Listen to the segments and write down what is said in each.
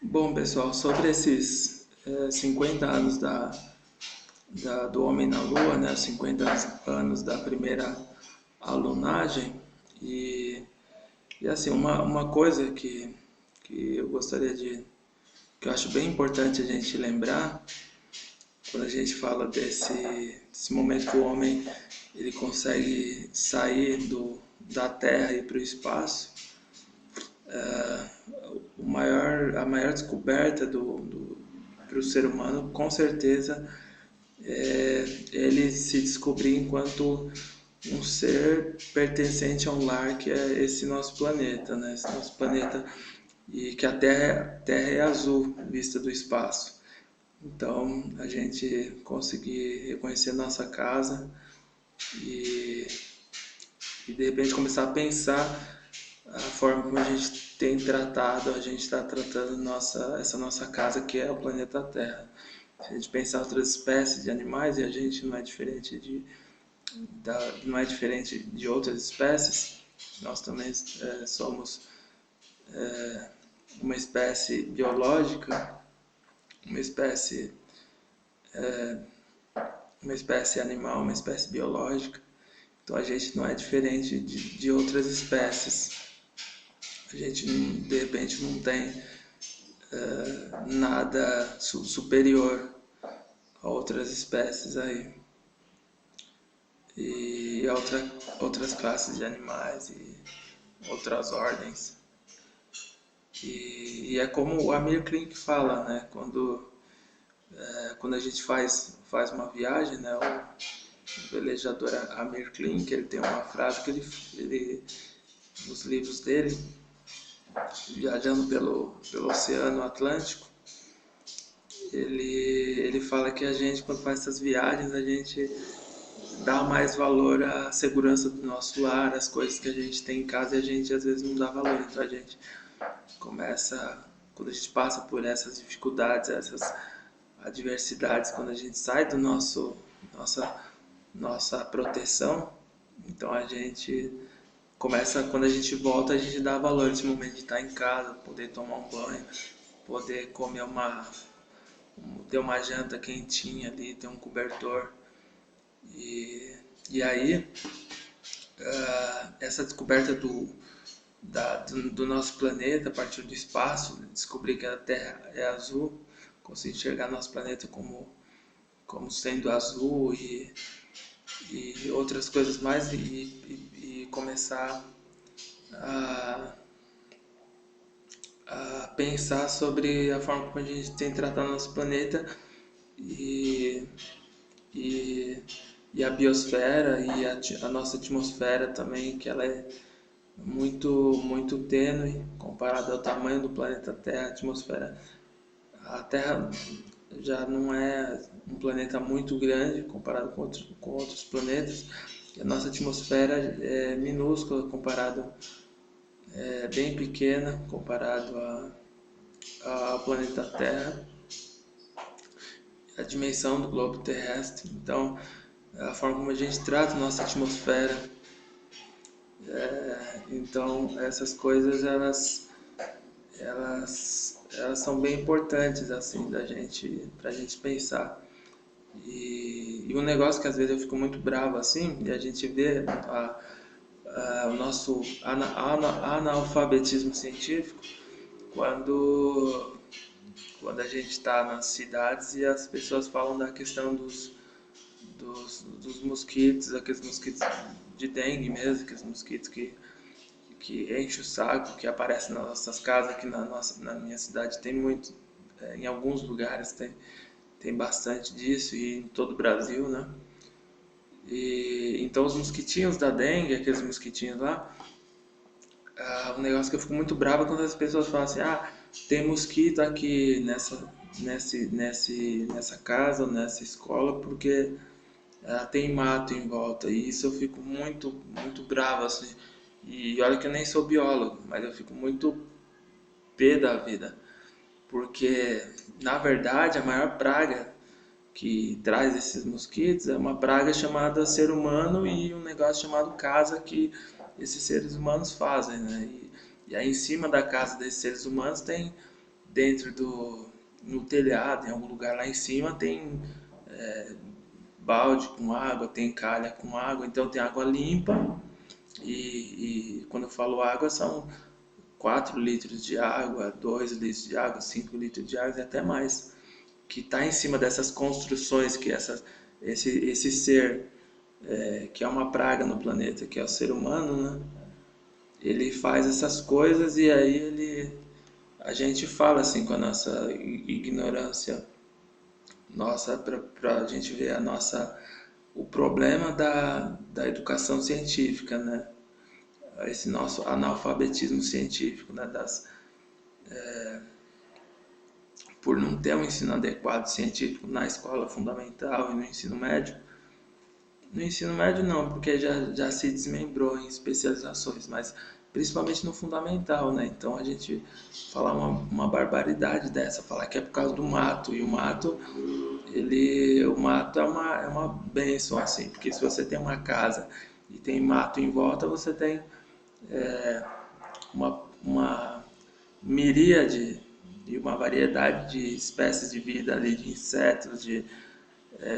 Bom, pessoal, sobre esses 50 anos do homem na Lua, né, 50 anos da primeira alunagem, e, e assim, uma coisa que eu gostaria que eu acho bem importante a gente lembrar, quando a gente fala desse momento que o homem ele consegue sair da Terra e ir para o espaço, a maior descoberta para o ser humano, com certeza, ele se descobrir enquanto um ser pertencente a um lar que é esse nosso planeta, né? Esse nosso planeta e que a Terra é azul vista do espaço. Então, a gente conseguir reconhecer nossa casa e, e de repente começar a pensar a forma como a gente tem tratado, a gente está tratando essa nossa casa que é o planeta Terra. Se a gente pensar outras espécies de animais, e a gente não é diferente não é diferente de outras espécies, nós também somos uma espécie biológica, uma espécie, uma espécie animal, uma espécie biológica. Então a gente não é diferente de outras espécies. A gente de repente não tem nada superior a outras espécies aí. E outras classes de animais e outras ordens. E é como o Amir Klink fala, né? Quando a gente faz uma viagem, né? O velejador Amir Klink, ele tem uma frase que nos livros dele, viajando pelo Oceano Atlântico, ele fala que a gente, quando faz essas viagens, a gente dá mais valor à segurança do nosso lar, às coisas que a gente tem em casa e a gente às vezes não dá valor. Então a gente começa, quando a gente passa por essas dificuldades, essas adversidades, quando a gente sai do nossa proteção, então a gente começa, quando a gente volta, a gente dá valor nesse momento de estar em casa, poder tomar um banho, poder comer ter uma janta quentinha ali, ter um cobertor. E, e aí, essa descoberta do nosso planeta a partir do espaço, descobrir que a Terra é azul, conseguir enxergar nosso planeta como sendo azul e outras coisas mais e começar a, a pensar sobre a forma como a gente tem tratado nosso planeta e, e, e a biosfera e a nossa atmosfera também, que ela é muito tênue comparado ao tamanho do planeta Terra, a atmosfera. A Terra já não é um planeta muito grande comparado com outros planetas. E a nossa atmosfera é minúscula comparado, é bem pequena comparado ao planeta Terra, a dimensão do globo terrestre. Então, a forma como a gente trata a nossa atmosfera. Então, essas coisas elas são bem importantes assim pra gente pensar. E um negócio que às vezes eu fico muito bravo assim, e a gente vê o nosso analfabetismo científico quando, quando a gente está nas cidades e as pessoas falam da questão dos mosquitos, aqueles mosquitos de dengue mesmo, aqueles mosquitos que enche o saco, que aparece nas nossas casas, aqui na minha cidade tem muito, em alguns lugares tem bastante disso e em todo o Brasil, né? E então os mosquitinhos da dengue, aqueles mosquitinhos lá, um negócio que eu fico muito bravo é quando as pessoas falam assim, tem mosquito aqui nessa casa ou nessa escola porque tem mato em volta. E isso eu fico muito bravo assim. E olha que eu nem sou biólogo, mas eu fico muito pé da vida, porque na verdade a maior praga que traz esses mosquitos é uma praga chamada ser humano e um negócio chamado casa que esses seres humanos fazem, né? E aí em cima da casa desses seres humanos tem dentro no telhado, em algum lugar lá em cima, tem balde com água, tem calha com água, então tem água limpa. E quando eu falo água, são 4 litros de água, 2 litros de água, 5 litros de água e até mais, que está em cima dessas construções que esse ser, que é uma praga no planeta, que é o ser humano, né? Ele faz essas coisas e aí a gente fala assim com a nossa ignorância, nossa, para a gente ver o problema da educação científica, né? Esse nosso analfabetismo científico, né? Por não ter um ensino adequado científico na escola fundamental e no ensino médio. No ensino médio não, porque já se desmembrou em especializações, mas principalmente no fundamental, né? Então a gente falar uma barbaridade dessa, falar que é por causa do mato, e o mato é uma bênção, assim, porque se você tem uma casa e tem mato em volta, você tem uma miríade e uma variedade de espécies de vida ali, de insetos, de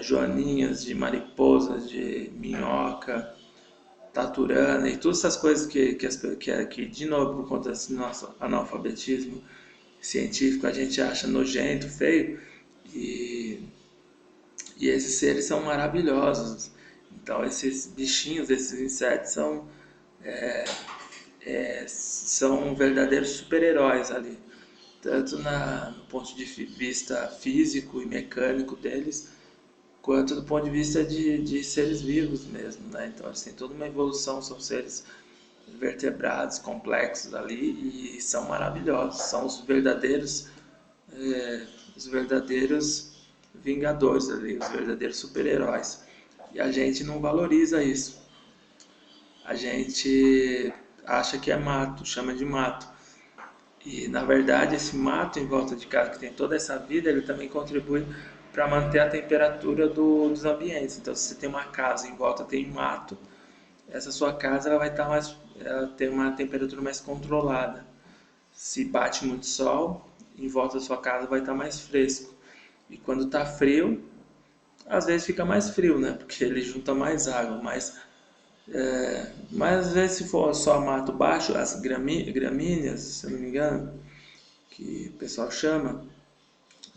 joaninhas, de mariposas, de minhoca, taturana e todas essas coisas que de novo, por conta desse nosso analfabetismo científico, a gente acha nojento, feio, e, e esses seres são maravilhosos. Então, esses bichinhos, esses insetos são verdadeiros super-heróis ali, tanto no ponto de vista físico e mecânico deles, quanto do ponto de vista de seres vivos mesmo, né? Então eles têm toda uma evolução, são seres vertebrados, complexos ali e são maravilhosos, são os verdadeiros vingadores ali, os verdadeiros super-heróis. E a gente não valoriza isso. A gente acha que é mato, chama de mato. E na verdade esse mato em volta de casa que tem toda essa vida, ele também contribui para manter a temperatura dos ambientes. Então se você tem uma casa em volta tem mato, essa sua casa ela vai estar ela tem uma temperatura mais controlada. Se bate muito sol, em volta da sua casa vai estar mais fresco. E quando está frio, às vezes fica mais frio, né? Porque ele junta mais água, mas às vezes se for só mato baixo, as gramíneas, se eu não me engano, que o pessoal chama,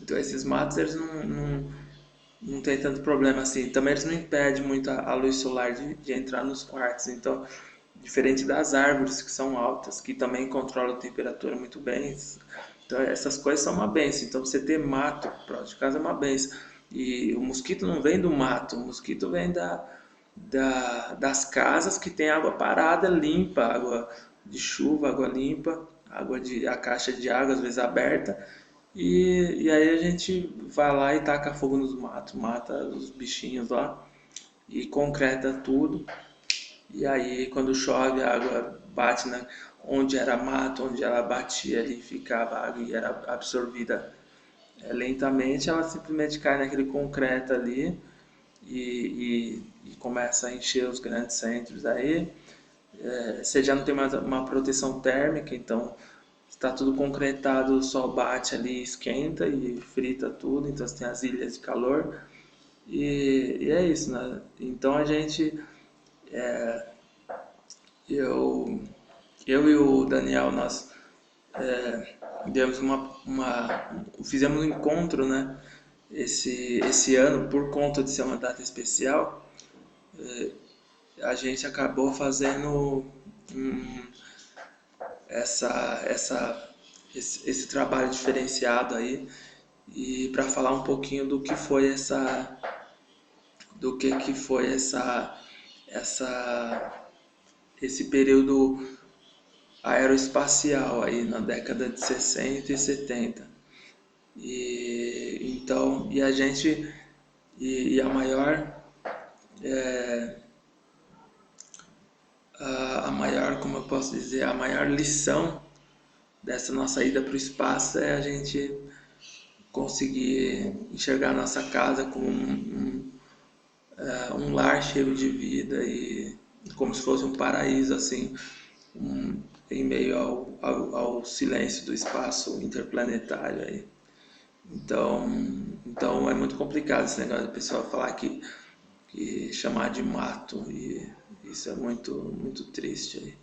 então esses matos eles não tem tanto problema assim. Também eles não impedem muito a luz solar de entrar nos quartos. Então, diferente das árvores que são altas, que também controlam a temperatura muito bem. Então, essas coisas são uma benção. Então, você ter mato próximo de casa é uma benção. E o mosquito não vem do mato, o mosquito vem das casas que tem água parada, limpa, água de chuva, água limpa, a caixa de água às vezes aberta. E aí a gente vai lá e taca fogo nos matos, mata os bichinhos lá e concreta tudo. E aí quando chove a água bate onde era mato, onde ela batia ali, ficava a água e era absorvida lentamente, ela simplesmente cai naquele concreto ali e começa a encher os grandes centros aí. Você já não tem mais uma proteção térmica, então está tudo concretado, o sol bate ali, esquenta e frita tudo, então você tem as ilhas de calor e é isso, né? Então eu, eu e o Daniel, nós demos fizemos um encontro, né? Esse ano, por conta de ser uma data especial, a gente acabou fazendo um, essa, essa, esse trabalho diferenciado aí e para falar um pouquinho do que foi esse período aeroespacial aí na década de 60 e 70. E então, e a gente e a maior, como eu posso dizer, a maior lição dessa nossa ida para o espaço é a gente conseguir enxergar a nossa casa como um lar cheio de vida e como se fosse um paraíso, assim, em meio ao silêncio do espaço interplanetário aí. Então é muito complicado esse negócio de pessoa falar que chamar de mato, e isso é muito, muito triste aí.